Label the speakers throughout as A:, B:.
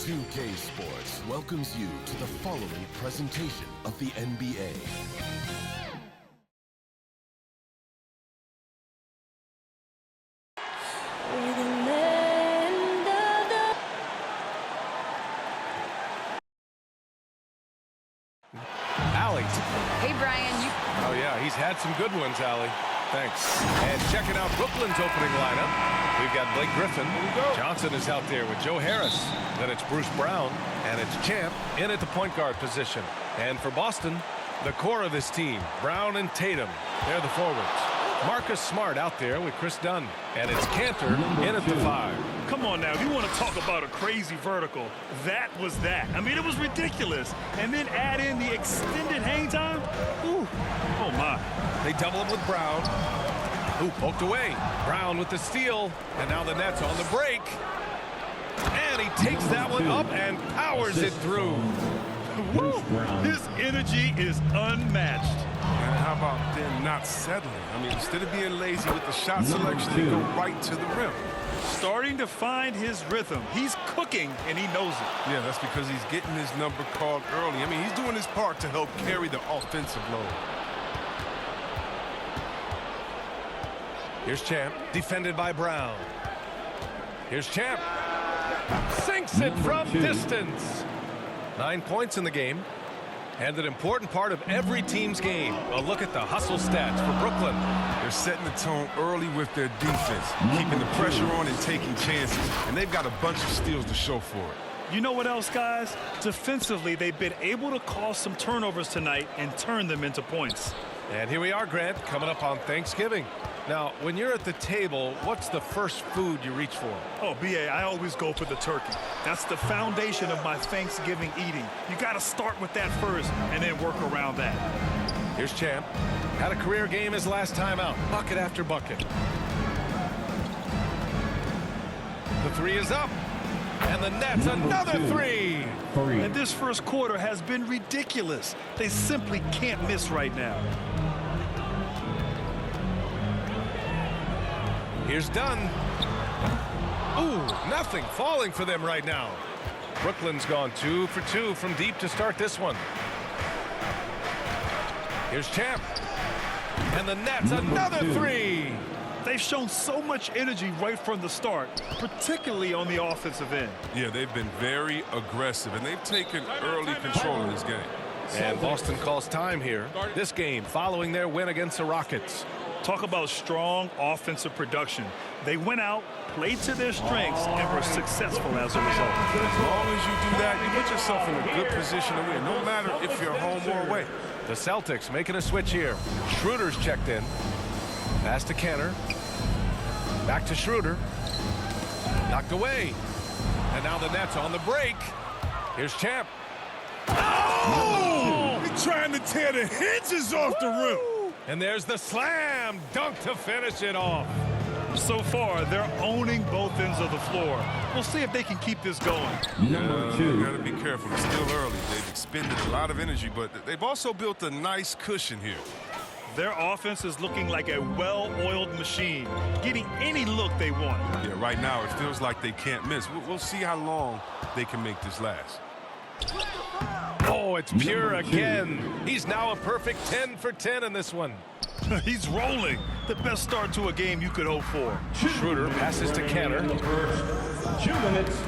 A: 2K Sports welcomes you to the following presentation of the NBA.
B: Allie.
C: Hey, Brian.
B: Oh, yeah, he's had some good ones, Allie. Thanks. And checking out Brooklyn's opening lineup, we've got Blake Griffin. Johnson is out there with Joe Harris. Then it's Bruce Brown, and it's Champ in at the point guard position. And for Boston, the core of this team, Brown and Tatum, they're the forwards. Marcus Smart out there with Chris Dunn. And it's Cantor in at the 5.
D: Come on now, if you want to talk about a crazy vertical, that was that. I mean, it was ridiculous. And then add in the extended hang time. Ooh, oh my.
B: They double him with Brown. Who poked away. Brown with the steal. And now the Nets on the break. And he takes that one up and powers it through.
D: Woo! His energy is unmatched.
E: And how about them not settling? I mean, instead of being lazy with the shot selection, they go right to the rim.
D: Starting to find his rhythm. He's cooking, and he knows it.
E: Yeah, that's because he's getting his number called early. I mean, he's doing his part to help carry the offensive load.
B: Here's Champ, defended by Brown. Here's Champ. Sinks it from distance. 9 points in the game. And an important part of every team's game. A look at the hustle stats for Brooklyn.
E: They're setting the tone early with their defense, keeping the pressure on and taking chances. And they've got a bunch of steals to show for it.
D: You know what else, guys? Defensively, they've been able to cause some turnovers tonight and turn them into points.
B: And here we are, Grant, coming up on Thanksgiving. Now, when you're at the table, what's the first food you reach for?
D: Oh, B.A., I always go for the turkey. That's the foundation of my Thanksgiving eating. You got to start with that first and then work around that.
B: Here's Champ. Had a career game his last time out. Bucket after bucket. The 3 is up. And the Nets, another 3.
D: And this first quarter has been ridiculous. They simply can't miss right now.
B: Here's Dunn. Ooh, nothing falling for them right now. Brooklyn's gone 2 for 2 from deep to start this one. Here's Champ. And the Nets, another 3.
D: They've shown so much energy right from the start, particularly on the offensive end.
E: Yeah, they've been very aggressive, and they've taken early control of this game.
B: And Boston calls time here. This game following their win against the Rockets.
D: Talk about strong offensive production. They went out, played to their strengths, and were successful as a result.
E: As long as you do that, you put yourself in a good position to win, no matter if you're home or away.
B: The Celtics making a switch here. Schroeder's checked in. Pass to Kenner. Back to Schroeder. Knocked away. And now the Nets on the break. Here's Champ.
E: Oh! He's trying to tear the hinges off the rim.
B: And there's the slam dunk to finish it off.
D: So far, they're owning both ends of the floor. We'll see if they can keep this going.
E: Number 2. You got to be careful. It's still early. They've expended a lot of energy, but they've also built a nice cushion here.
D: Their offense is looking like a well-oiled machine, getting any look they want.
E: Yeah, right now it feels like they can't miss. We'll see how long they can make this last.
B: Oh, it's pure again. He's now a perfect 10 for 10 in this one.
D: He's rolling. The best start to a game you could hope for.
B: Schroeder passes to Kenner.
F: 2 minutes.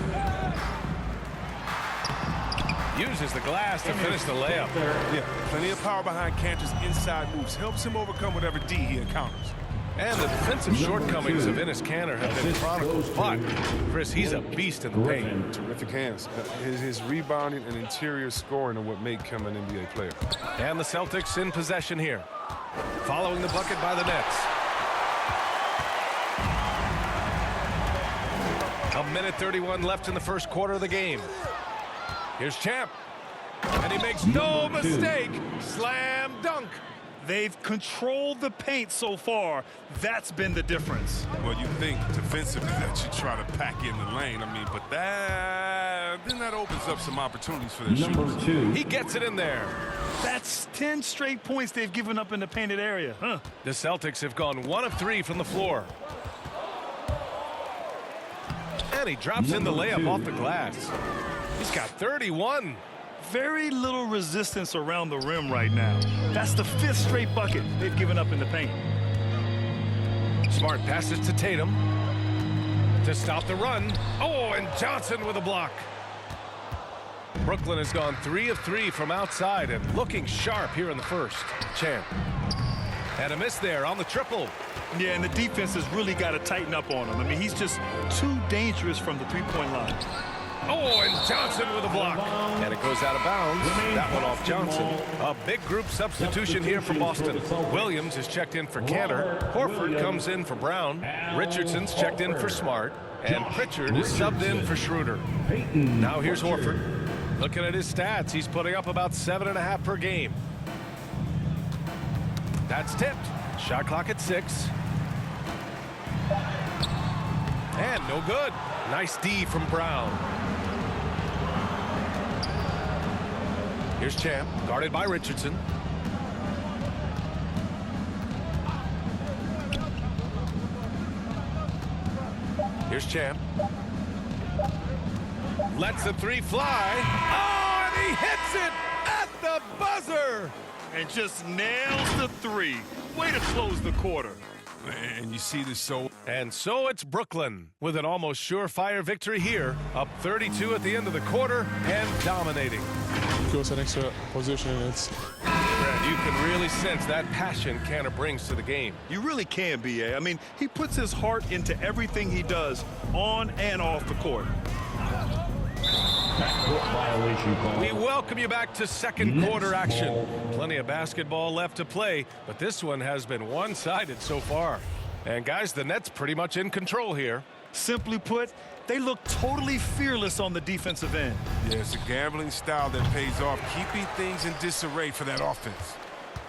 B: Uses the glass to finish the layup.
E: Yeah, plenty of power behind Cantor's inside moves. Helps him overcome whatever D he encounters.
B: And the defensive shortcomings of Enes Kanter have been chronicled. But, Chris, he's a beast in the paint.
E: Terrific hands. His rebounding and interior scoring are what make him an NBA player.
B: And the Celtics in possession here. Following the bucket by the Nets. A minute 31 left in the first quarter of the game. Here's Champ. And he makes no mistake. Slam dunk.
D: They've controlled the paint so far. That's been the difference.
E: Well, you think defensively that you try to pack in the lane. I mean, but then that opens up some opportunities for their shooters.
F: 2.
B: He gets it in there.
D: That's 10 straight points they've given up in the painted area.
B: The Celtics have gone 1 of 3 from the floor. And he drops in the layup off the glass. He's got 31.
D: Very little resistance around the rim right now. That's the 5th straight bucket they've given up in the paint.
B: Smart passes to Tatum to stop the run. Oh, and Johnson with a block. Brooklyn has gone 3 of 3 from outside and looking sharp here in the first. Champ. And a miss there on the triple.
D: Yeah, and the defense has really got to tighten up on him. I mean, he's just too dangerous from the three-point line.
B: Oh, and Johnson with a block. And it goes out of bounds. That one off Johnson. A big group substitution here for Boston. Williams is checked in for Cantor. Horford comes in for Brown. Richardson's checked in for Smart. And Pritchard is subbed in for Schroeder. Now here's Horford. Looking at his stats, he's putting up about 7.5 per game. That's tipped. Shot clock at 6. And no good. Nice D from Brown. Here's Champ, guarded by Richardson. Here's Champ. Lets the 3 fly. Oh, and he hits it at the buzzer.
D: And just nails the 3. Way to close the quarter.
E: And you see this so...
B: And so it's Brooklyn with an almost surefire victory here. Up 32 at the end of the quarter and dominating.
C: Goes an extra position. It's
B: Brad, you can really sense that passion Cantor brings to the game.
D: You really can, B.A. I mean, he puts his heart into everything he does on and off the court.
F: Backcourt violation call.
B: We welcome you back to second quarter action. Plenty of basketball left to play, but this one has been one-sided so far. And guys, the Nets pretty much in control here.
D: Simply put, they look totally fearless on the defensive end.
E: Yeah, it's a gambling style that pays off, keeping things in disarray for that offense.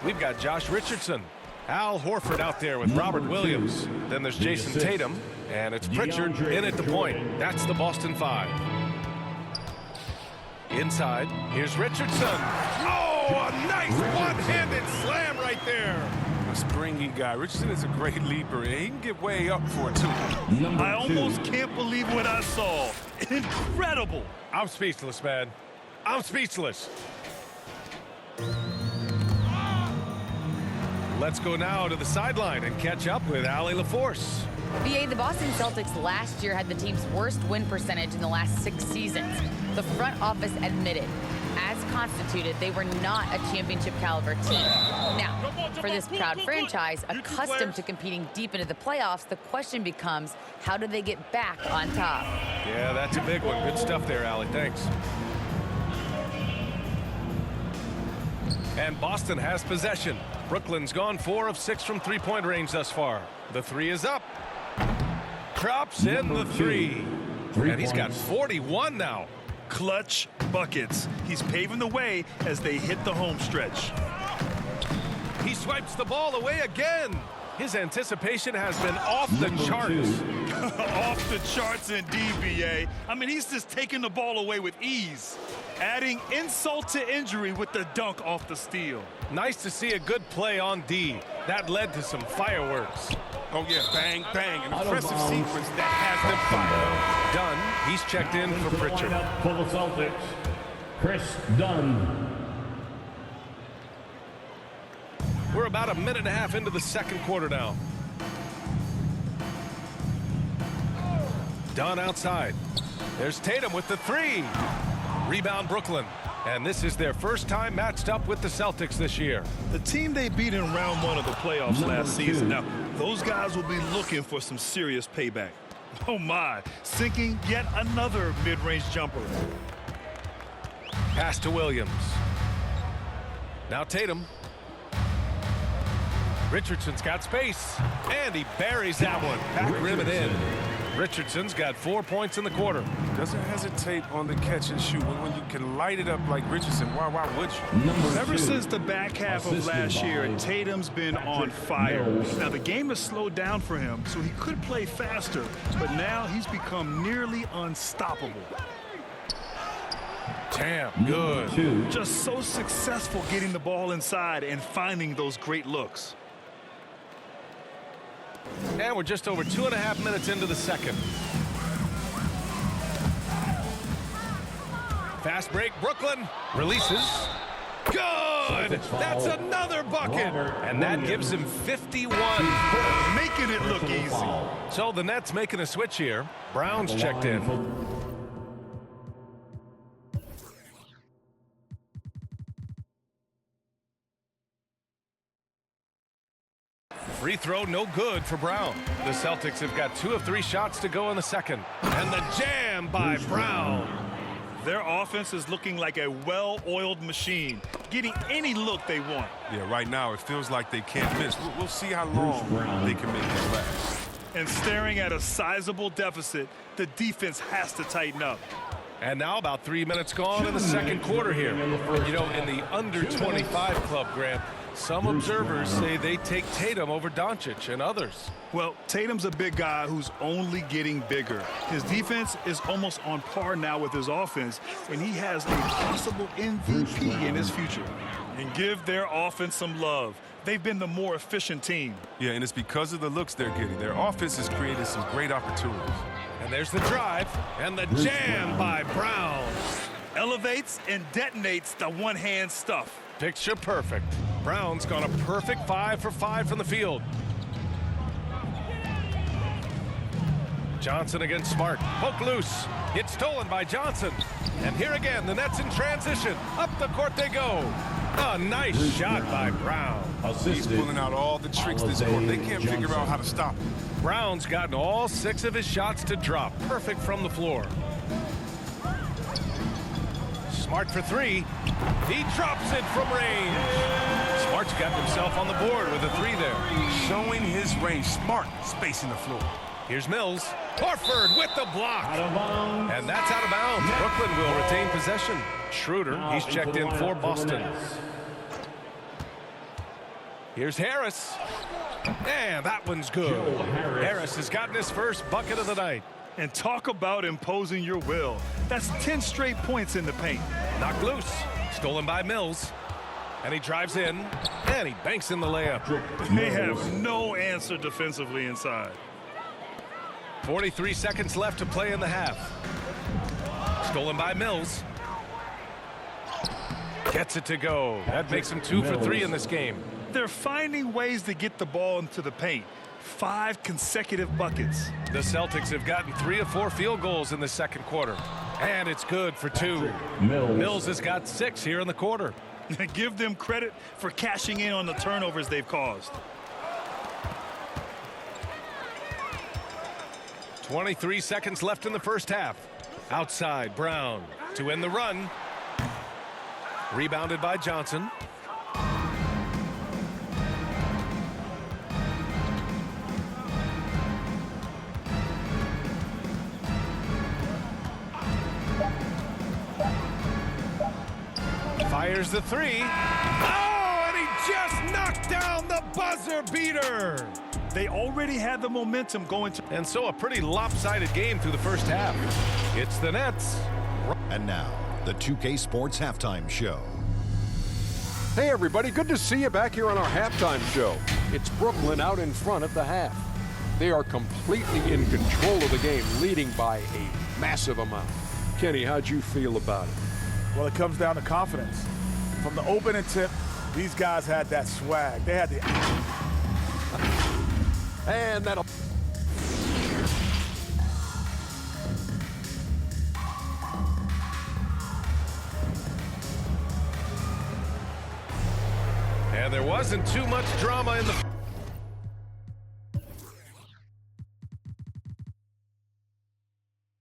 B: We've got Josh Richardson, Al Horford out there with Robert Williams. Then there's Jason Tatum, and it's Pritchard in at the point. That's the Boston 5. Inside, here's Richardson. Oh, a nice one-handed slam right there.
E: A springy guy. Richardson is a great leaper. He can get way up for it, too.
D: I almost can't believe what I saw. Incredible.
B: I'm speechless, man. I'm speechless. Let's go now to the sideline and catch up with Allie LaForce.
G: BA, the Boston Celtics last year had the team's worst win percentage in the last 6 seasons. The front office admitted, as constituted, they were not a championship caliber team. Now, for this proud franchise, accustomed to competing deep into the playoffs, the question becomes, how do they get back on top?
B: Yeah, that's a big one. Good stuff there, Allie. Thanks. And Boston has possession. Brooklyn's gone 4 of 6 from three-point range thus far. The 3 is up. Drops in the 3. And he's got 41 now.
D: Clutch buckets. He's paving the way as they hit the home stretch.
B: He swipes the ball away again. His anticipation has been off the charts.
D: Off the charts indeed, BA. I mean, he's just taking the ball away with ease. Adding insult to injury with the dunk off the steal.
B: Nice to see a good play on D. That led to some fireworks.
E: Oh, yeah, bang, bang. An impressive sequence that has them fired.
B: Dunn, he's checked in for Pritchard.
F: Lineup for the Celtics, Chris Dunn.
B: We're about a minute and a half into the second quarter now. Dunn outside. There's Tatum with the 3. Rebound Brooklyn. And this is their first time matched up with the Celtics this year.
D: The team they beat in round 1 of the playoffs last season. Now, those guys will be looking for some serious payback. Oh, my. Sinking yet another mid-range jumper.
B: Pass to Williams. Now Tatum. Richardson's got space. And he buries that one. Back rim and in. Richardson's got 4 points in the quarter.
E: Doesn't hesitate on the catch and shoot. When you can light it up like Richardson, why would you?
D: Ever since the back half of last year, Tatum's been on fire. Now, the game has slowed down for him, so he could play faster, but now he's become nearly unstoppable.
B: Damn, good.
D: Just so successful getting the ball inside and finding those great looks.
B: And we're just over 2.5 minutes into the second. Fast break, Brooklyn. Releases. Good! That's another bucket! And that gives him 51.
D: Making it look easy.
B: So the Nets making a switch here. Brown's checked in. Free throw, no good for Brown. The Celtics have got 2 of 3 shots to go in the second. And the jam by Brown.
D: Their offense is looking like a well-oiled machine, getting any look they want.
E: Yeah, right now it feels like they can't miss. We'll see how long they can make it last.
D: And staring at a sizable deficit, the defense has to tighten up.
B: And now about 3 minutes gone in the second quarter here. You know, in the under 25 club, Grant, some observers say they take Tatum over Doncic and others.
D: Well, Tatum's a big guy who's only getting bigger. His defense is almost on par now with his offense, and he has a possible MVP in his future. And give their offense some love. They've been the more efficient team.
E: Yeah, and it's because of the looks they're getting. Their offense has created some great opportunities.
B: And there's the drive and the jam by Brown.
D: Elevates and detonates the one-hand stuff.
B: Picture perfect. Brown's gone a perfect 5 for 5 from the field. Johnson against Smart. Poke loose. It's stolen by Johnson. And here again, the Nets in transition. Up the court they go. A nice shot by Brown.
E: He's pulling out all the tricks this quarter. They can't figure out how to stop him.
B: Brown's gotten all 6 of his shots to drop. Perfect from the floor. Smart for 3. He drops it from range. Smart's got himself on the board with a 3 there.
E: Showing his range. Smart spacing the floor.
B: Here's Mills. Horford with the block. And that's out of bounds. Brooklyn will retain possession. Schroeder, he's checked in for Boston. Here's Harris. And that one's good. Harris has gotten his first bucket of the night.
D: And talk about imposing your will. That's 10 straight points in the paint.
B: Knocked loose. Stolen by Mills. And he drives in. And he banks in the layup.
D: They have no answer defensively inside.
B: 43 seconds left to play in the half. Stolen by Mills. Gets it to go. That makes him 2 for 3 in this game.
D: They're finding ways to get the ball into the paint. 5 consecutive buckets.
B: The Celtics have gotten 3 of 4 field goals in the second quarter. And it's good for 2. Mills has got 6 here in the quarter.
D: Give them credit for cashing in on the turnovers they've caused.
B: 23 seconds left in the first half. Outside, Brown to end the run. Rebounded by Johnson. Fires the 3. Oh, and he just knocked down the buzzer beater.
D: They already had the momentum going to.
B: And so a pretty lopsided game through the first half. It's the Nets.
H: And now, the 2K Sports Halftime Show.
I: Hey everybody, good to see you back here on our halftime show. It's Brooklyn out in front at the half. They are completely in control of the game, leading by a massive amount. Kenny, how'd you feel about it?
J: Well, it comes down to confidence. From the opening tip, these guys had that swag. They had the...
I: And that'll...
B: And there wasn't too much drama in the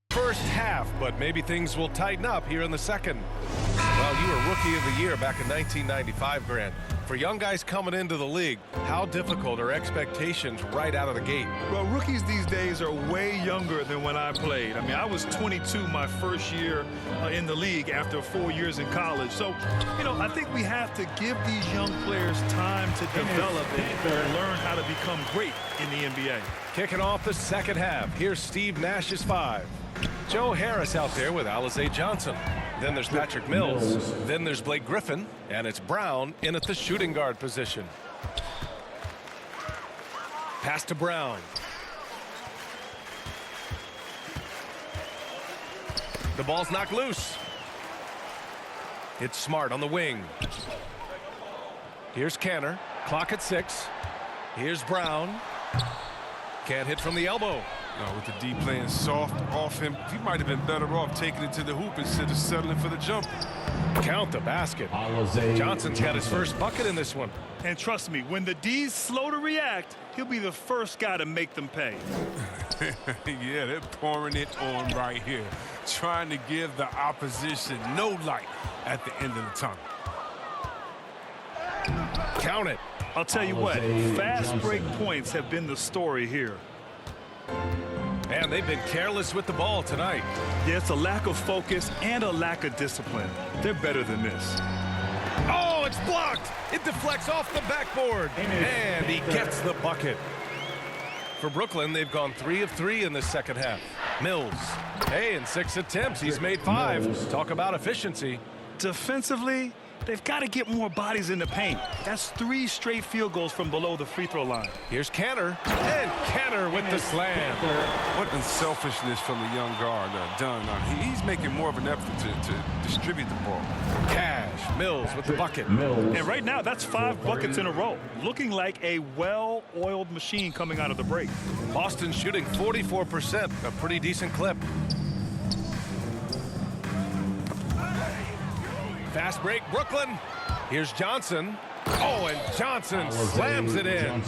B: first half, but maybe things will tighten up here in the second. Well, you were Rookie of the Year back in 1995, Grant. For young guys coming into the league, how difficult are expectations right out of the gate?
D: Well, rookies these days are way younger than when I played. I mean, I was 22 my first year in the league after 4 years in college. So, you know, I think we have to give these young players time to develop and learn how to become great in the NBA.
B: Kicking off the second half, here's Steve Nash's 5. Joe Harris out there with Alize Johnson. Then there's Patrick Mills. Then there's Blake Griffin. And it's Brown in at the shooting guard position. Pass to Brown. The ball's knocked loose. It's Smart on the wing. Here's Canner. Clock at 6. Here's Brown. Can't hit from the elbow.
E: No, with the D playing soft off him, he might have been better off taking it to the hoop instead of settling for the jumper.
B: Count the basket. Johnson's got his first bucket in this one.
D: And trust me, when the D's slow to react, he'll be the first guy to make them pay.
E: Yeah, they're pouring it on right here, trying to give the opposition no light at the end of the tunnel.
B: Count it.
D: I'll tell you what, fast break points have been the story here.
B: And they've been careless with the ball tonight.
D: Yeah, it's a lack of focus and a lack of discipline. They're better than this.
B: Oh, it's blocked. It deflects off the backboard. And he gets the bucket. For Brooklyn, they've gone 3 of 3 in this second half. Mills. Hey, in 6 attempts, he's made 5. Talk about efficiency.
D: Defensively, they've got to get more bodies in the paint. That's 3 straight field goals from below the free throw line.
B: Here's Canner. And Canner with the slam.
E: What unselfishness from the young guard done. He's making more of an effort to distribute the ball.
B: Cash. Mills with the bucket.
D: And right now, that's 5 buckets in a row. Looking like a well-oiled machine coming out of the break.
B: Boston shooting 44%. A pretty decent clip. Fast break, Brooklyn. Here's Johnson. Oh, and Johnson slams it in.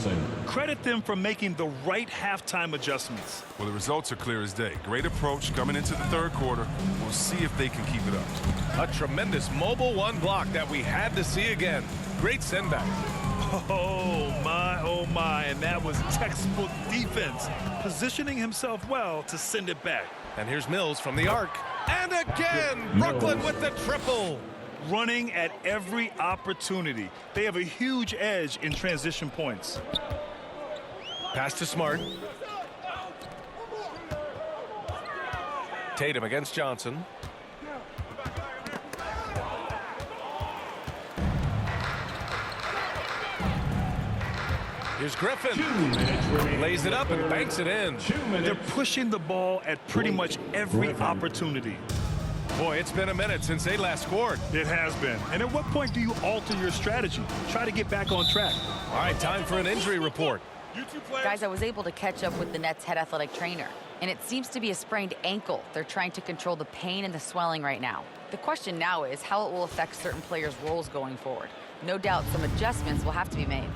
D: Credit them for making the right halftime adjustments.
E: Well, the results are clear as day. Great approach coming into the third quarter. We'll see if they can keep it up.
B: A tremendous mobile 1 block that we had to see again. Great send back.
D: Oh, my. And that was textbook defense. Positioning himself well to send it back.
B: And here's Mills from the arc. And again, Brooklyn with the triple.
D: Running at every opportunity. They have a huge edge in transition points.
B: Pass to Smart. Tatum against Johnson. Here's Griffin. Lays it up and banks it in.
D: They're pushing the ball at pretty much every opportunity.
B: Boy, it's been a minute since they last scored.
D: It has been. And at what point do you alter your strategy? Try to get back on track.
B: All right, time for an injury report.
G: Guys, I was able to catch up with the Nets head athletic trainer, and it seems to be a sprained ankle. They're trying to control the pain and the swelling right now. The question now is how it will affect certain players' roles going forward. No doubt some adjustments will have to be made.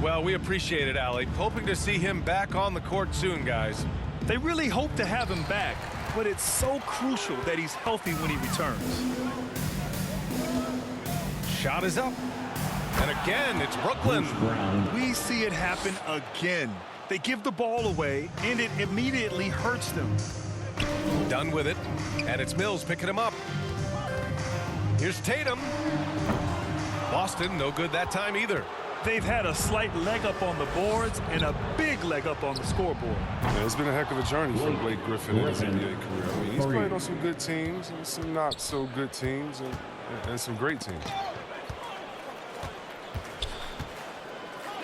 B: Well, we appreciate it, Allie. Hoping to see him back on the court soon, guys.
D: They really hope to have him back, but it's so crucial that he's healthy when he returns.
B: Shot is up. And again, it's Brooklyn.
D: We see it happen again. They give the ball away, and it immediately hurts them.
B: Done with it. And it's Mills picking him up. Here's Tatum. Boston, no good that time either.
D: They've had a slight leg up on the boards and a big leg up on the scoreboard.
E: Yeah, it's been a heck of a journey for Blake Griffin in his NBA career. I mean, he's played on some good teams and some not so good teams and some great teams.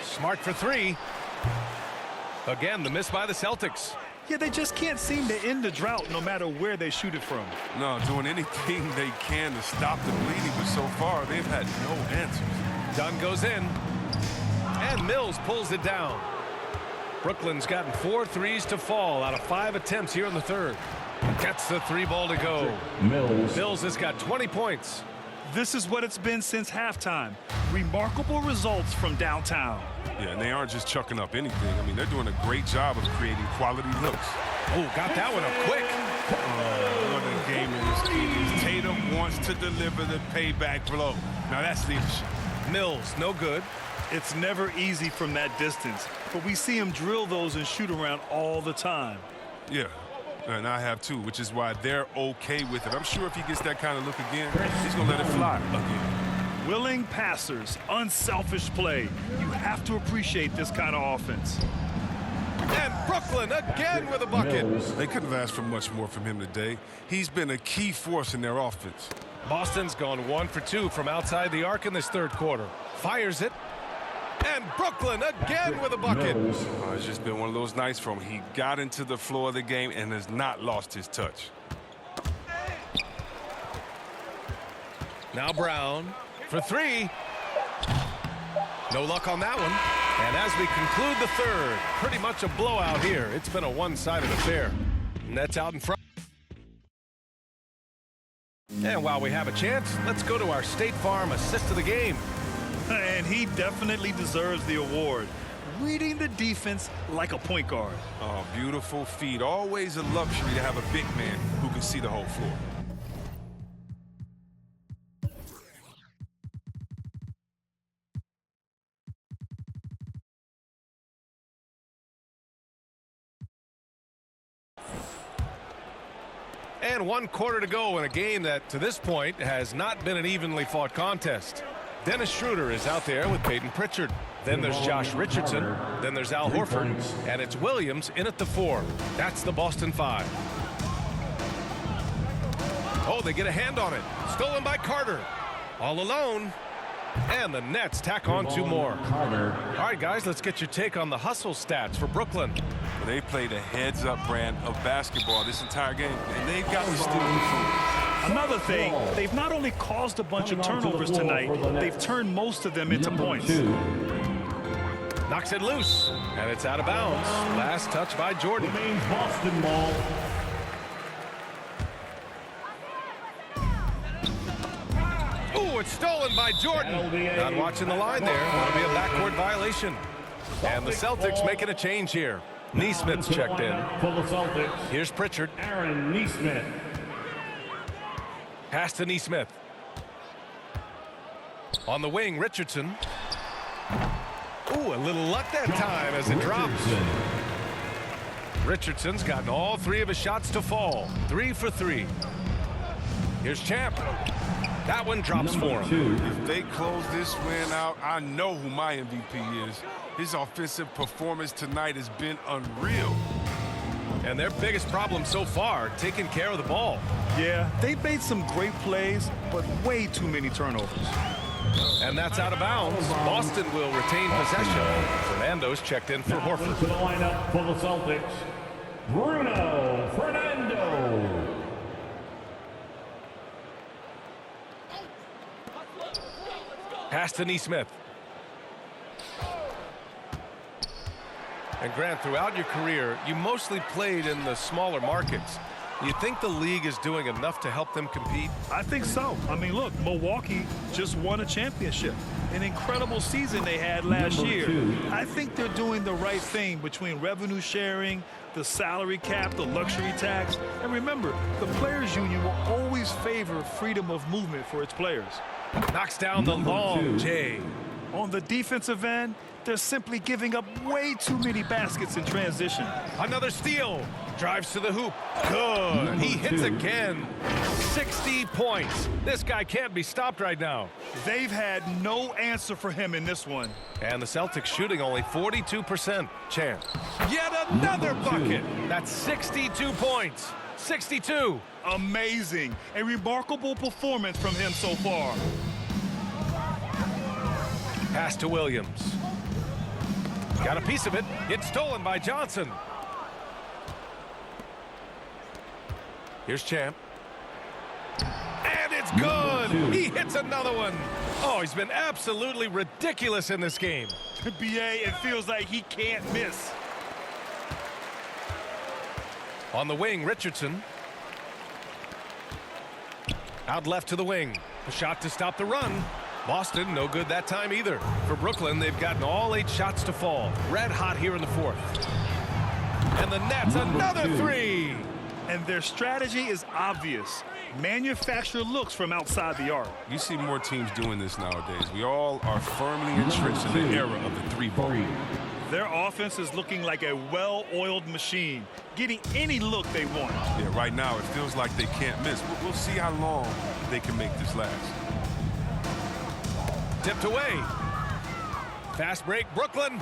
B: Smart for 3. Again, the miss by the Celtics.
D: Yeah, they just can't seem to end the drought no matter where they shoot it from.
E: No, doing anything they can to stop the bleeding, but so far they've had no answers.
B: Dunn goes in. And Mills pulls it down. Brooklyn's gotten 4 threes to fall out of 5 attempts here in the third. Gets the 3 ball to go. Mills has got 20 points.
D: This is what it's been since halftime. Remarkable results from downtown.
E: Yeah, and they aren't just chucking up anything. I mean, they're doing a great job of creating quality looks.
B: Oh, got that one up quick.
E: What a game it is. Tatum wants to deliver the payback blow. Now that's leadership.
B: Mills, no good.
D: It's never easy from that distance, but we see him drill those and shoot around all the time.
E: Yeah, and I have too, which is why they're okay with it. I'm sure if he gets that kind of look again, he's going to let it fly again.
D: Willing passers, unselfish play. You have to appreciate this kind of offense.
B: And Brooklyn again with a bucket.
E: They couldn't have asked for much more from him today. He's been a key force in their offense.
B: Boston's gone 1 for 2 from outside the arc in this third quarter. Fires it. And Brooklyn again with a bucket.
E: It's just been one of those nights for him. He got into the floor of the game and has not lost his touch.
B: Now Brown for three. No luck on that one. And as we conclude the third, pretty much a blowout here. It's been a one-sided affair. Nets out in front. And while we have a chance, let's go to our State Farm assist of the game.
D: And he definitely deserves the award. Reading the defense like a point guard.
E: Oh, beautiful feed. Always a luxury to have a big man who can see the whole floor.
B: And 1 quarter to go in a game that, to this point, has not been an evenly fought contest. Dennis Schroeder is out there with Peyton Pritchard. Then there's Josh Richardson. Then there's Al Horford. And it's Williams in at the 4. That's the Boston 5. Oh, they get a hand on it. Stolen by Carter. All alone. And the Nets tack on 2 more. All right, guys, let's get your take on the hustle stats for Brooklyn.
E: They played a heads-up brand of basketball this entire game, and they've got to steal the food.
D: Another thing, they've not only caused a bunch of turnovers tonight, they've turned most of them into points.
B: Knocks it loose, and it's out of bounds. Last touch by Jordan.
F: Boston ball.
B: Ooh, it's stolen by Jordan. Not watching the line there. That'll be a backcourt violation. And the Celtics making a change here. Neesmith's checked in.
F: For the Celtics.
B: Here's Pritchard.
F: Aaron Neesmith.
B: Pass to Neesmith. On the wing, Richardson. Ooh, a little luck that time as it drops. Richardson's gotten all 3 of his shots to fall. 3 for 3. Here's Champ. That one drops for him.
E: If they close this win out, I know who my MVP is. His offensive performance tonight has been unreal.
B: And their biggest problem so far, taking care of the ball.
D: Yeah, they've made some great plays, but way too many turnovers.
B: And that's out of bounds. Boston will retain possession. Fernando's checked in for Horford.
F: To the lineup for the Celtics, Bruno Fernando.
B: Pass to Neesmith. And Grant, throughout your career, you mostly played in the smaller markets. You think the league is doing enough to help them compete?
D: I think so. I mean, look, Milwaukee just won a championship. An incredible season they had last year. I think they're doing the right thing between revenue sharing, the salary cap, the luxury tax. And remember, the players union will always favor freedom of movement for its players.
B: Knocks down the long J.
D: On the defensive end, they're simply giving up way too many baskets in transition.
B: Another steal. Drives to the hoop. Good. He hits again. 60 points. This guy can't be stopped right now.
D: They've had no answer for him in this one.
B: And the Celtics shooting only 42%. Champ. Yet another bucket. That's 62 points. 62.
D: Amazing. A remarkable performance from him so far.
B: Pass to Williams. Got a piece of it. It's stolen by Johnson. Here's Champ. And it's good. He hits another one. Oh, he's been absolutely ridiculous in this game.
D: BA, it feels like he can't miss.
B: On the wing, Richardson. Out left to the wing. A shot to stop the run. Boston, no good that time either. For Brooklyn, they've gotten all 8 shots to fall. Red hot here in the 4th. And the Nets, another 3.
D: And their strategy is obvious. Manufacture looks from outside the arc.
E: You see more teams doing this nowadays. We all are firmly entrenched in the era of the 3-ball.
D: Their offense is looking like a well-oiled machine, getting any look they want.
E: Yeah, right now it feels like they can't miss. But we'll see how long they can make this last.
B: Tipped away. Fast break, Brooklyn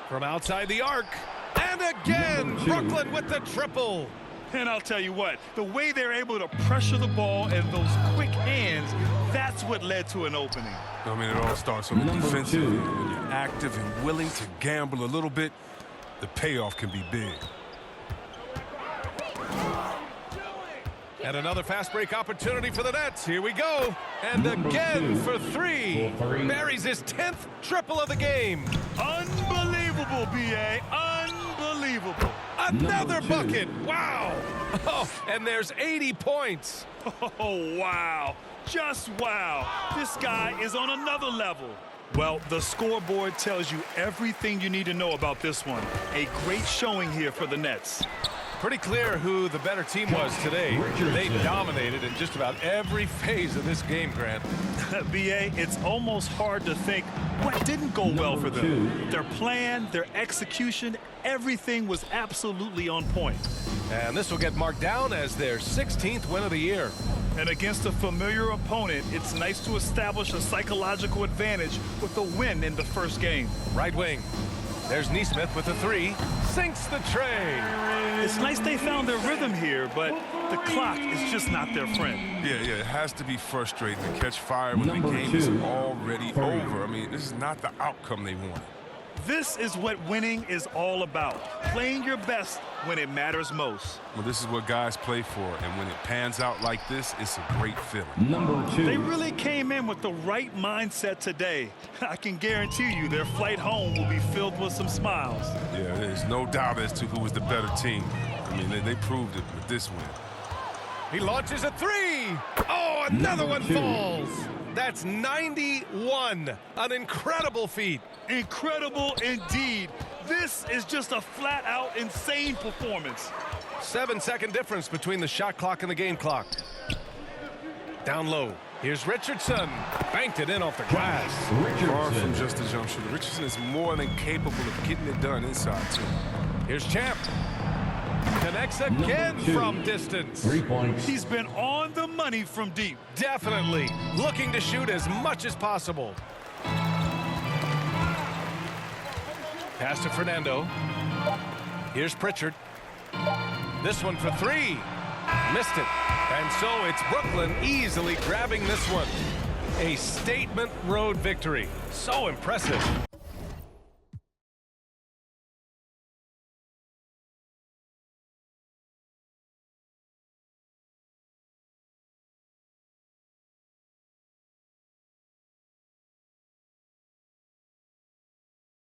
B: from outside the arc. And again, Brooklyn with the triple.
D: And I'll tell you what, the way they're able to pressure the ball and those quick hands, that's what led to an opening.
E: I mean, it all starts on the defensive end. When you're active and willing to gamble a little bit, the payoff can be big.
B: And another fast break opportunity for the Nets. Here we go. And again for three. Buries his 10th triple of the game.
D: Unbelievable, B.A. Unbelievable.
B: Another bucket. Wow. Oh, and there's 80 points.
D: Oh, wow. Just wow. This guy is on another level. Well, the scoreboard tells you everything you need to know about this one. A great showing here for the Nets.
B: Pretty clear who the better team was today. They dominated in just about every phase of this game, Grant.
D: B.A., it's almost hard to think what didn't go well for them. Their plan, their execution, everything was absolutely on point.
B: And this will get marked down as their 16th win of the year.
D: And against a familiar opponent, it's nice to establish a psychological advantage with a win in the first game.
B: Right wing. There's Neesmith with a three. Sinks the tray.
D: It's nice they found their rhythm here, but the clock is just not their friend.
E: Yeah, it has to be frustrating to catch fire when the game is already over. I mean, this is not the outcome they want.
D: This is what winning is all about. Playing your best when it matters most.
E: Well, this is what guys play for, and when it pans out like this, it's a great feeling.
D: They really came in with the right mindset today. I can guarantee you their flight home will be filled with some smiles.
E: Yeah, there's no doubt as to who was the better team. I mean, they proved it with this win.
B: He launches a three. Oh, another one falls. That's 91. An incredible feat.
D: Incredible indeed. This is just a flat-out insane performance.
B: 7-second difference between the shot clock and the game clock. Down low. Here's Richardson. Banked it in off the glass.
E: Far from just a jump shooter. Richardson is more than capable of getting it done inside, too.
B: Here's Champ. Connects again from distance.
F: 3 points.
D: He's been on the money from deep.
B: Definitely. Looking to shoot as much as possible. Pass to Fernando. Here's Pritchard. This one for three. Missed it. And so it's Brooklyn easily grabbing this one. A statement road victory. So impressive.